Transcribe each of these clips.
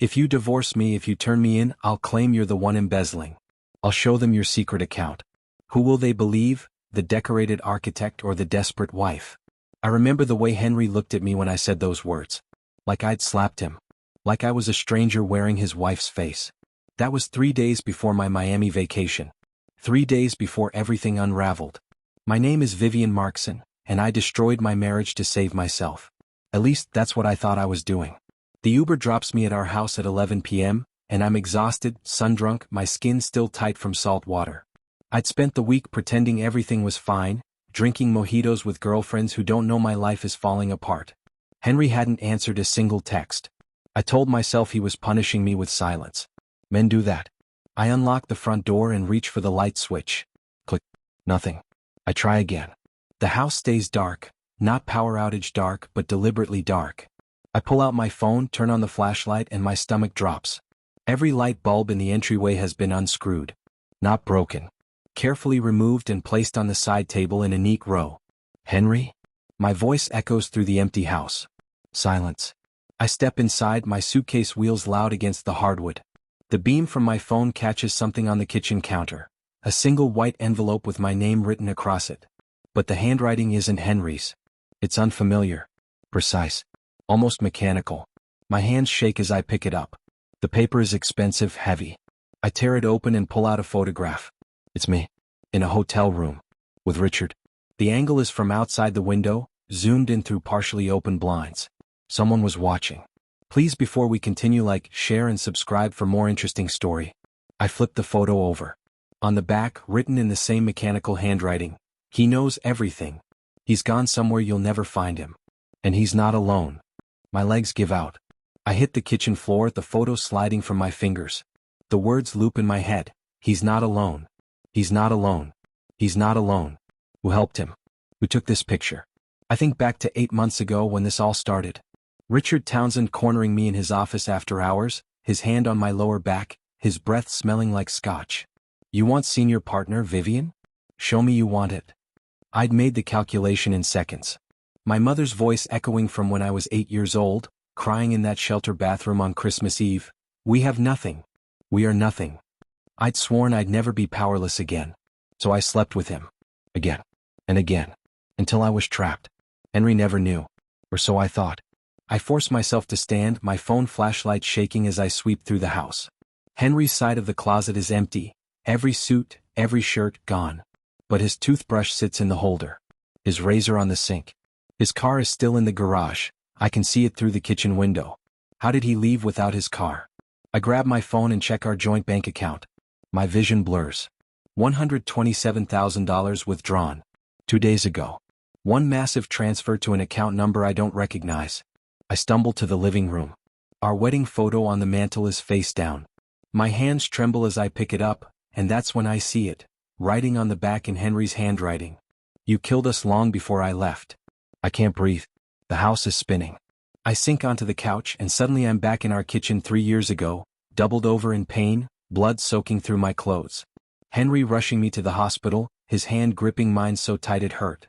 If you divorce me, if you turn me in, I'll claim you're the one embezzling. I'll show them your secret account. Who will they believe, the decorated architect or the desperate wife? I remember the way Henry looked at me when I said those words. Like I'd slapped him. Like I was a stranger wearing his wife's face. That was 3 days before my Miami vacation. 3 days before everything unraveled. My name is Vivian Markson, and I destroyed my marriage to save myself. At least that's what I thought I was doing. The Uber drops me at our house at 11 p.m., and I'm exhausted, sun-drunk, my skin still tight from salt water. I'd spent the week pretending everything was fine, drinking mojitos with girlfriends who don't know my life is falling apart. Henry hadn't answered a single text. I told myself he was punishing me with silence. Men do that. I unlock the front door and reach for the light switch. Click. Nothing. I try again. The house stays dark, not power outage dark, but deliberately dark. I pull out my phone, turn on the flashlight, and my stomach drops. Every light bulb in the entryway has been unscrewed. Not broken. Carefully removed and placed on the side table in a neat row. Henry? My voice echoes through the empty house. Silence. I step inside, my suitcase wheels loud against the hardwood. The beam from my phone catches something on the kitchen counter. A single white envelope with my name written across it. But the handwriting isn't Henry's. It's unfamiliar. Precise. Almost mechanical. My hands shake as I pick it up. The paper is expensive, heavy. I tear it open and pull out a photograph. It's me. In a hotel room. With Richard. The angle is from outside the window, zoomed in through partially open blinds. Someone was watching. Please, before we continue, like, share and subscribe for more interesting story. I flip the photo over. On the back, written in the same mechanical handwriting, he knows everything. He's gone somewhere you'll never find him. And he's not alone. My legs give out. I hit the kitchen floor, the photo sliding from my fingers. The words loop in my head. He's not alone. He's not alone. He's not alone. Who helped him? Who took this picture? I think back to 8 months ago when this all started. Richard Townsend cornering me in his office after hours, his hand on my lower back, his breath smelling like scotch. You want senior partner, Vivian? Show me you want it. I'd made the calculation in seconds. My mother's voice echoing from when I was 8 years old, crying in that shelter bathroom on Christmas Eve. We have nothing. We are nothing. I'd sworn I'd never be powerless again. So I slept with him. Again. And again. Until I was trapped. Henry never knew. Or so I thought. I force myself to stand, my phone flashlight shaking as I sweep through the house. Henry's side of the closet is empty. Every suit, every shirt, gone. But his toothbrush sits in the holder. His razor on the sink. His car is still in the garage. I can see it through the kitchen window. How did he leave without his car? I grab my phone and check our joint bank account. My vision blurs. $127,000 withdrawn. 2 days ago. One massive transfer to an account number I don't recognize. I stumble to the living room. Our wedding photo on the mantel is face down. My hands tremble as I pick it up, and that's when I see it, writing on the back in Henry's handwriting. You killed us long before I left. I can't breathe. The house is spinning. I sink onto the couch and suddenly I'm back in our kitchen 3 years ago, doubled over in pain, blood soaking through my clothes. Henry rushing me to the hospital, his hand gripping mine so tight it hurt.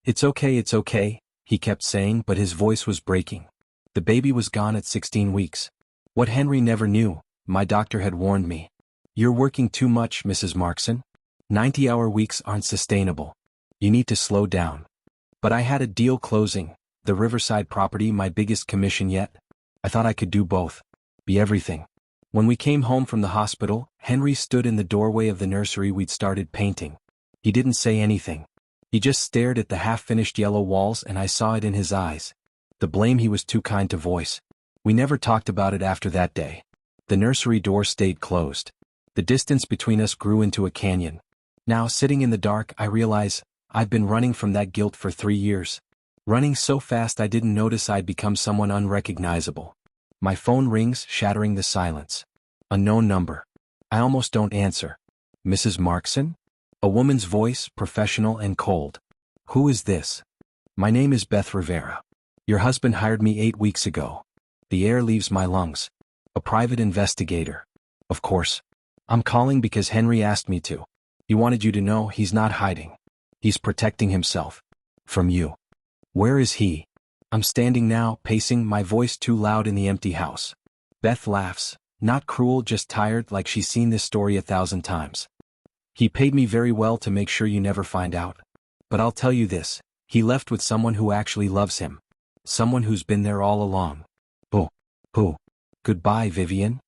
It's okay, he kept saying, but his voice was breaking. The baby was gone at 16 weeks. What Henry never knew, my doctor had warned me. You're working too much, Mrs. Markson. 90-hour weeks aren't sustainable. You need to slow down. But I had a deal closing, the Riverside property, my biggest commission yet. I thought I could do both. Be everything. When we came home from the hospital, Henry stood in the doorway of the nursery we'd started painting. He didn't say anything. He just stared at the half-finished yellow walls, and I saw it in his eyes. The blame he was too kind to voice. We never talked about it after that day. The nursery door stayed closed. The distance between us grew into a canyon. Now, sitting in the dark, I realize I've been running from that guilt for 3 years. Running so fast I didn't notice I'd become someone unrecognizable. My phone rings, shattering the silence. Unknown number. I almost don't answer. Mrs. Markson? A woman's voice, professional and cold. Who is this? My name is Beth Rivera. Your husband hired me 8 weeks ago. The air leaves my lungs. A private investigator. Of course. I'm calling because Henry asked me to. He wanted you to know he's not hiding. He's protecting himself. From you. Where is he? I'm standing now, pacing, my voice too loud in the empty house. Beth laughs, not cruel, just tired, like she's seen this story 1,000 times. He paid me very well to make sure you never find out. But I'll tell you this, he left with someone who actually loves him. Someone who's been there all along. Oh. Goodbye, Vivian.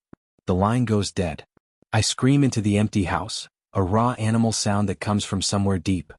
The line goes dead. I scream into the empty house, a raw animal sound that comes from somewhere deep.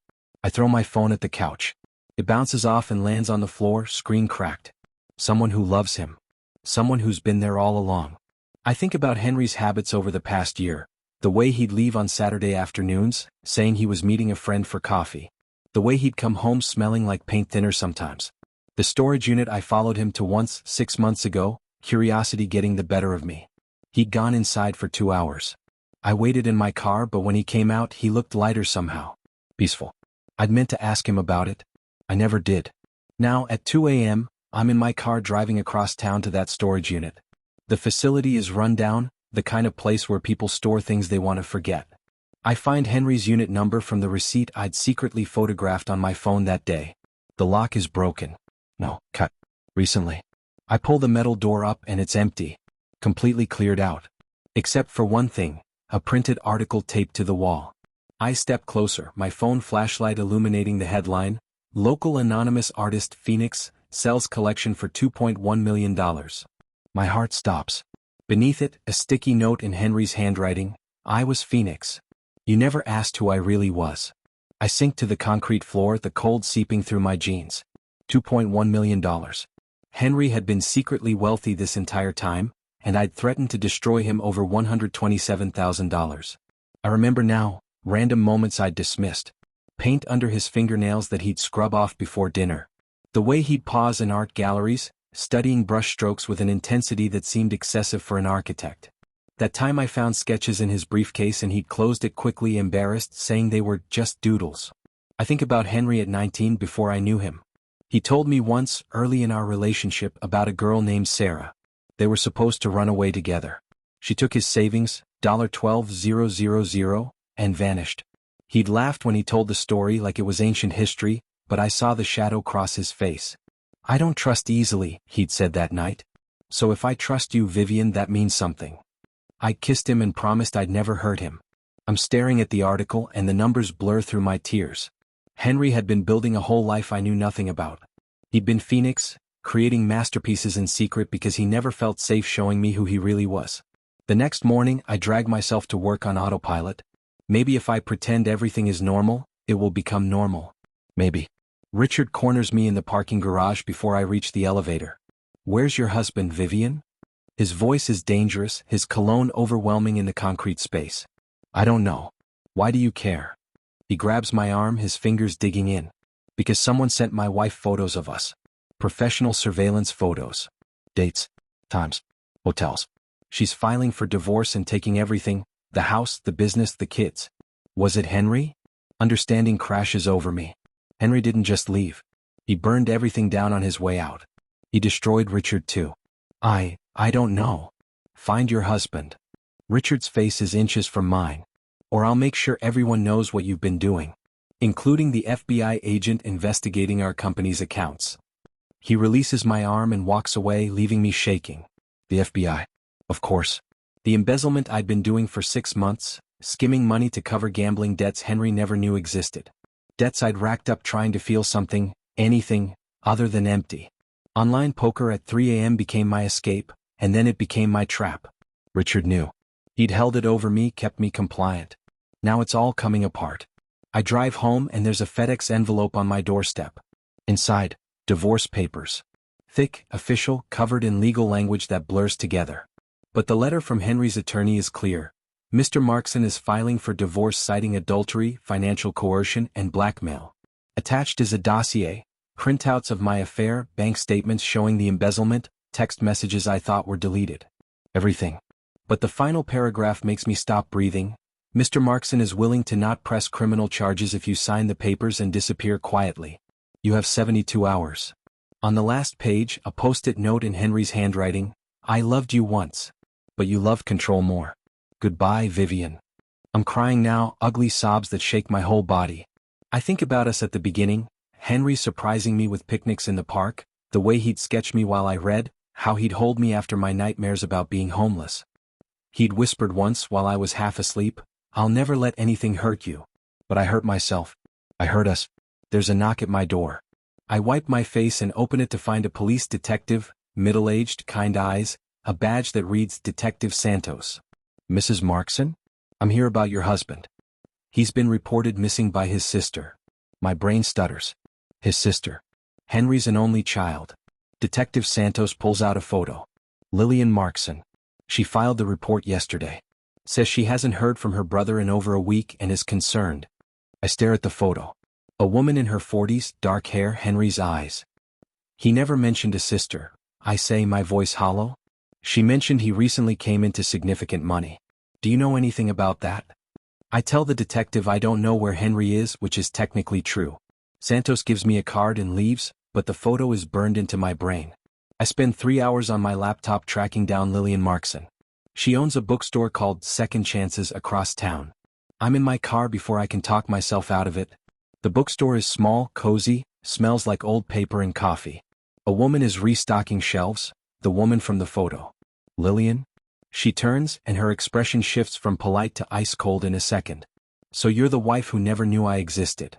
I throw my phone at the couch. It bounces off and lands on the floor, screen cracked. Someone who loves him. Someone who's been there all along. I think about Henry's habits over the past year. The way he'd leave on Saturday afternoons, saying he was meeting a friend for coffee. The way he'd come home smelling like paint thinner sometimes. The storage unit I followed him to once, 6 months ago, curiosity getting the better of me. He'd gone inside for 2 hours. I waited in my car, but when he came out he looked lighter somehow. Peaceful. I'd meant to ask him about it. I never did. Now, at 2 a.m., I'm in my car driving across town to that storage unit. The facility is run down, the kind of place where people store things they want to forget. I find Henry's unit number from the receipt I'd secretly photographed on my phone that day. The lock is broken. No, cut. Recently. I pull the metal door up and it's empty. Completely cleared out. Except for one thing, a printed article taped to the wall. I step closer, my phone flashlight illuminating the headline, Local Anonymous Artist Phoenix sells collection for $2.1 million. My heart stops. Beneath it, a sticky note in Henry's handwriting, I was Phoenix. You never asked who I really was. I sink to the concrete floor, the cold seeping through my jeans. $2.1 million. Henry had been secretly wealthy this entire time, and I'd threatened to destroy him over $127,000. I remember now, random moments I'd dismissed. Paint under his fingernails that he'd scrub off before dinner. The way he'd pause in art galleries, studying brushstrokes with an intensity that seemed excessive for an architect. That time I found sketches in his briefcase and he'd closed it quickly, embarrassed, saying they were just doodles. I think about Henry at 19 before I knew him. He told me once, early in our relationship, about a girl named Sarah. They were supposed to run away together. She took his savings, $12,000, and vanished. He'd laughed when he told the story like it was ancient history, but I saw the shadow cross his face. I don't trust easily, he'd said that night. So if I trust you, Vivian, that means something. I kissed him and promised I'd never hurt him. I'm staring at the article and the numbers blur through my tears. Henry had been building a whole life I knew nothing about. He'd been Phoenix, creating masterpieces in secret because he never felt safe showing me who he really was. The next morning, I drag myself to work on autopilot. Maybe if I pretend everything is normal, it will become normal. Maybe. Richard corners me in the parking garage before I reach the elevator. Where's your husband, Vivian? His voice is dangerous, his cologne overwhelming in the concrete space. I don't know. Why do you care? He grabs my arm, his fingers digging in. Because someone sent my wife photos of us. Professional surveillance photos. Dates. Times. Hotels. She's filing for divorce and taking everything, the house, the business, the kids. Was it Henry? Understanding crashes over me. Henry didn't just leave. He burned everything down on his way out. He destroyed Richard too. I don't know. Find your husband. Richard's face is inches from mine. Or I'll make sure everyone knows what you've been doing. Including the FBI agent investigating our company's accounts. He releases my arm and walks away, leaving me shaking. The FBI. Of course. The embezzlement I'd been doing for 6 months, skimming money to cover gambling debts Henry never knew existed. Debts I'd racked up trying to feel something, anything, other than empty. Online poker at 3 a.m. became my escape, and then it became my trap. Richard knew. He'd held it over me, kept me compliant. Now it's all coming apart. I drive home and there's a FedEx envelope on my doorstep. Inside, divorce papers. Thick, official, covered in legal language that blurs together. But the letter from Henry's attorney is clear. Mr. Markson is filing for divorce citing adultery, financial coercion, and blackmail. Attached is a dossier, printouts of my affair, bank statements showing the embezzlement, text messages I thought were deleted. Everything. But the final paragraph makes me stop breathing. Mr. Markson is willing to not press criminal charges if you sign the papers and disappear quietly. You have 72 hours. On the last page, a post-it note in Henry's handwriting, I loved you once. But you loved control more. Goodbye, Vivian. I'm crying now, ugly sobs that shake my whole body. I think about us at the beginning, Henry surprising me with picnics in the park, the way he'd sketch me while I read, how he'd hold me after my nightmares about being homeless. He'd whispered once while I was half asleep, "I'll never let anything hurt you." But I hurt myself. I hurt us. There's a knock at my door. I wipe my face and open it to find a police detective, middle-aged, kind eyes, a badge that reads Detective Santos. "Mrs. Markson? I'm here about your husband. He's been reported missing by his sister." My brain stutters. His sister. Henry's an only child. Detective Santos pulls out a photo. Vivian Markson. She filed the report yesterday. Says she hasn't heard from her brother in over a week and is concerned. I stare at the photo. A woman in her 40s, dark hair, Henry's eyes. "He never mentioned a sister," I say, my voice hollow. "She mentioned he recently came into significant money. Do you know anything about that?" I tell the detective I don't know where Henry is, which is technically true. Santos gives me a card and leaves, but the photo is burned into my brain. I spend 3 hours on my laptop tracking down Vivian Markson. She owns a bookstore called Second Chances across town. I'm in my car before I can talk myself out of it. The bookstore is small, cozy, smells like old paper and coffee. A woman is restocking shelves, the woman from the photo. "Lillian?" She turns, and her expression shifts from polite to ice cold in a second. "So you're the wife who never knew I existed."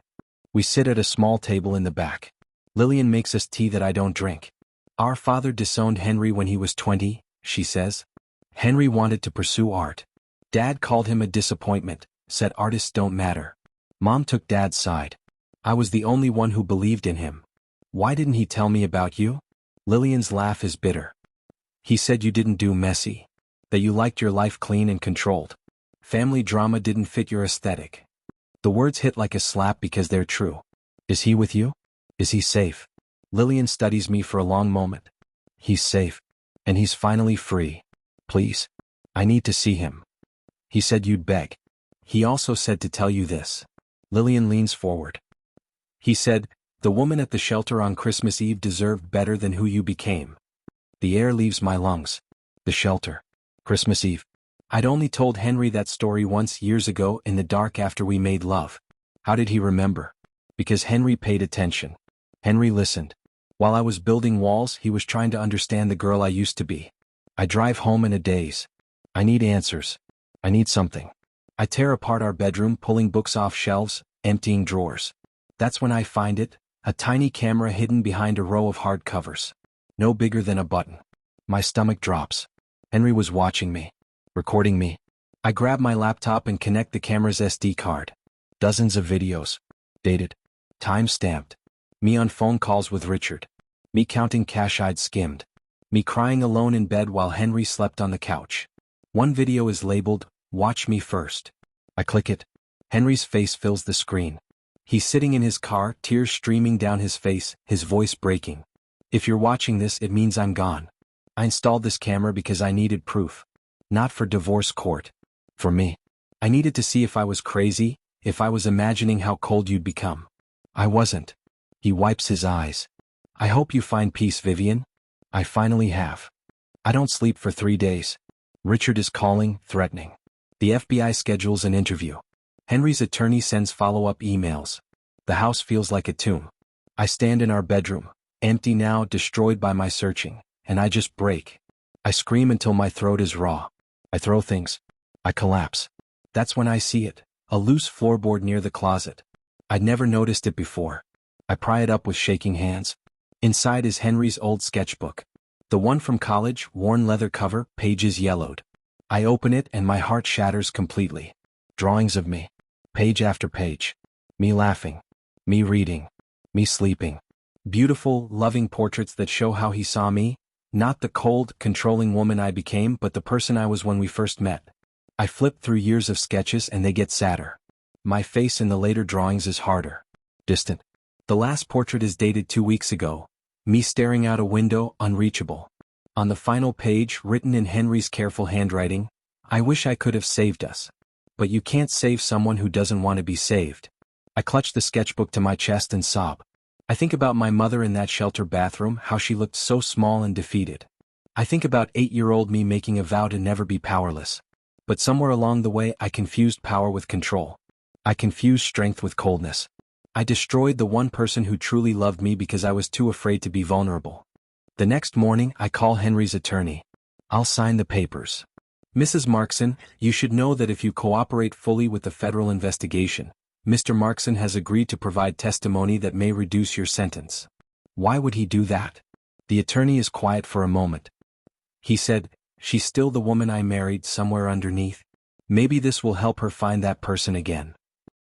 We sit at a small table in the back. Lillian makes us tea that I don't drink. "Our father disowned Henry when he was 20, she says. Henry wanted to pursue art. Dad called him a disappointment, said artists don't matter. Mom took Dad's side. I was the only one who believed in him. Why didn't he tell me about you?" Lillian's laugh is bitter. "He said you didn't do messy. That you liked your life clean and controlled. Family drama didn't fit your aesthetic." The words hit like a slap because they're true. "Is he with you? Is he safe?" Lillian studies me for a long moment. "He's safe. And he's finally free. Please. I need to see him. He said you'd beg. He also said to tell you this." Lillian leans forward. "He said, the woman at the shelter on Christmas Eve deserved better than who you became." The air leaves my lungs. The shelter. Christmas Eve. I'd only told Henry that story once years ago in the dark after we made love. How did he remember? Because Henry paid attention. Henry listened. While I was building walls, he was trying to understand the girl I used to be. I drive home in a daze. I need answers. I need something. I tear apart our bedroom, pulling books off shelves, emptying drawers. That's when I find it, a tiny camera hidden behind a row of hard covers. No bigger than a button. My stomach drops. Henry was watching me. Recording me. I grab my laptop and connect the camera's SD card. Dozens of videos. Dated. Time-stamped. Me on phone calls with Richard. Me counting cash I'd skimmed. Me crying alone in bed while Henry slept on the couch. One video is labeled, "Watch Me First." I click it. Henry's face fills the screen. He's sitting in his car, tears streaming down his face, his voice breaking. "If you're watching this, it means I'm gone. I installed this camera because I needed proof. Not for divorce court. For me. I needed to see if I was crazy, if I was imagining how cold you'd become. I wasn't." He wipes his eyes. "I hope you find peace, Vivian." I finally have. I don't sleep for 3 days. Richard is calling, threatening. The FBI schedules an interview. Henry's attorney sends follow-up emails. The house feels like a tomb. I stand in our bedroom, empty now, destroyed by my searching, and I just break. I scream until my throat is raw. I throw things. I collapse. That's when I see it, a loose floorboard near the closet. I'd never noticed it before. I pry it up with shaking hands. Inside is Henry's old sketchbook. The one from college, worn leather cover, pages yellowed. I open it and my heart shatters completely. Drawings of me. Page after page. Me laughing. Me reading. Me sleeping. Beautiful, loving portraits that show how he saw me. Not the cold, controlling woman I became, but the person I was when we first met. I flip through years of sketches and they get sadder. My face in the later drawings is harder. Distant. The last portrait is dated 2 weeks ago. Me staring out a window, unreachable. On the final page, written in Henry's careful handwriting, "I wish I could have saved us. But you can't save someone who doesn't want to be saved." I clutch the sketchbook to my chest and sob. I think about my mother in that shelter bathroom, how she looked so small and defeated. I think about 8-year-old me making a vow to never be powerless. But somewhere along the way I confused power with control. I confused strength with coldness. I destroyed the one person who truly loved me because I was too afraid to be vulnerable. The next morning I call Henry's attorney. I'll sign the papers. Mrs. Markson, you should know that if you cooperate fully with the federal investigation, Mr. Markson has agreed to provide testimony that may reduce your sentence. Why would he do that? The attorney is quiet for a moment. He said, she's still the woman I married somewhere underneath. Maybe this will help her find that person again.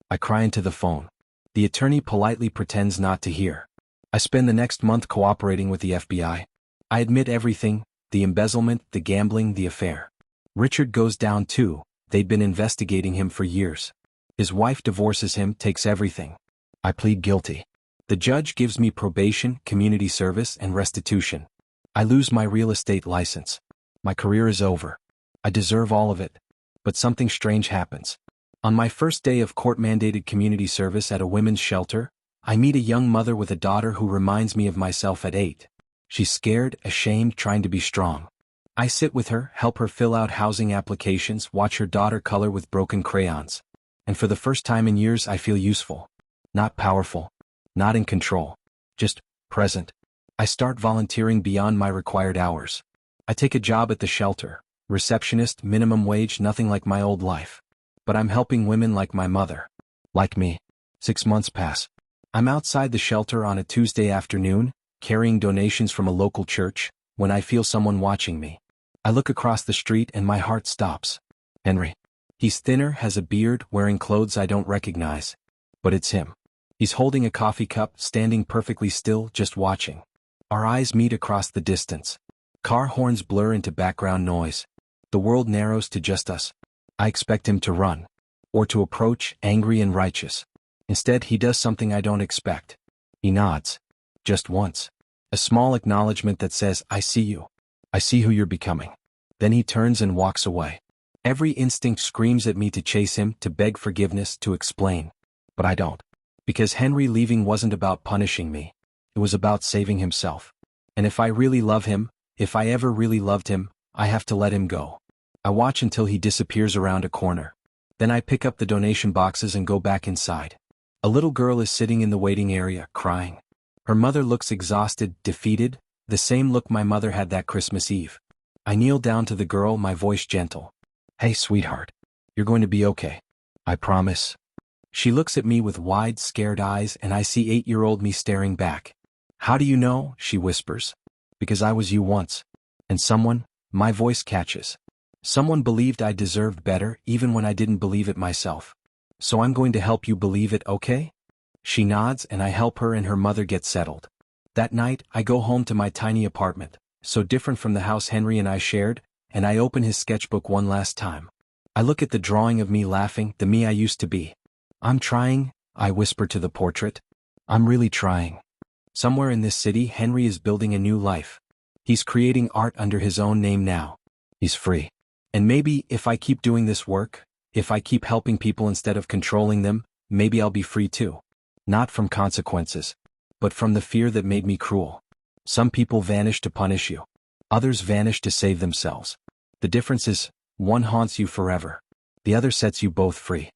I cry into the phone. The attorney politely pretends not to hear. I spend the next month cooperating with the FBI. I admit everything, the embezzlement, the gambling, the affair. Richard goes down too. They'd been investigating him for years. His wife divorces him, takes everything. I plead guilty. The judge gives me probation, community service, and restitution. I lose my real estate license. My career is over. I deserve all of it. But something strange happens. On my first day of court-mandated community service at a women's shelter, I meet a young mother with a daughter who reminds me of myself at 8. She's scared, ashamed, trying to be strong. I sit with her, help her fill out housing applications, watch her daughter color with broken crayons. And for the first time in years I feel useful. Not powerful. Not in control. Just present. I start volunteering beyond my required hours. I take a job at the shelter. Receptionist, minimum wage, nothing like my old life. But I'm helping women like my mother. Like me. 6 months pass. I'm outside the shelter on a Tuesday afternoon, carrying donations from a local church, when I feel someone watching me. I look across the street and my heart stops. Henry. He's thinner, has a beard, wearing clothes I don't recognize. But it's him. He's holding a coffee cup, standing perfectly still, just watching. Our eyes meet across the distance. Car horns blur into background noise. The world narrows to just us. I expect him to run. Or to approach, angry and righteous. Instead, he does something I don't expect. He nods. Just once. A small acknowledgement that says, I see you. I see who you're becoming. Then he turns and walks away. Every instinct screams at me to chase him, to beg forgiveness, to explain. But I don't. Because Henry leaving wasn't about punishing me. It was about saving himself. And if I really love him, if I ever really loved him, I have to let him go. I watch until he disappears around a corner. Then I pick up the donation boxes and go back inside. A little girl is sitting in the waiting area, crying. Her mother looks exhausted, defeated, the same look my mother had that Christmas Eve. I kneel down to the girl, my voice gentle. Hey, sweetheart. You're going to be okay. I promise. She looks at me with wide, scared eyes and I see 8-year-old me staring back. How do you know? She whispers. Because I was you once. And someone, my voice catches. Someone believed I deserved better even when I didn't believe it myself. So I'm going to help you believe it, okay? She nods and I help her and her mother get settled. That night, I go home to my tiny apartment, so different from the house Henry and I shared, and I open his sketchbook one last time. I look at the drawing of me laughing, the me I used to be. I'm trying, I whisper to the portrait. I'm really trying. Somewhere in this city, Henry is building a new life. He's creating art under his own name now. He's free. And maybe, if I keep doing this work, if I keep helping people instead of controlling them, maybe I'll be free too. Not from consequences, but from the fear that made me cruel. Some people vanish to punish you. Others vanish to save themselves. The difference is, one haunts you forever. The other sets you both free.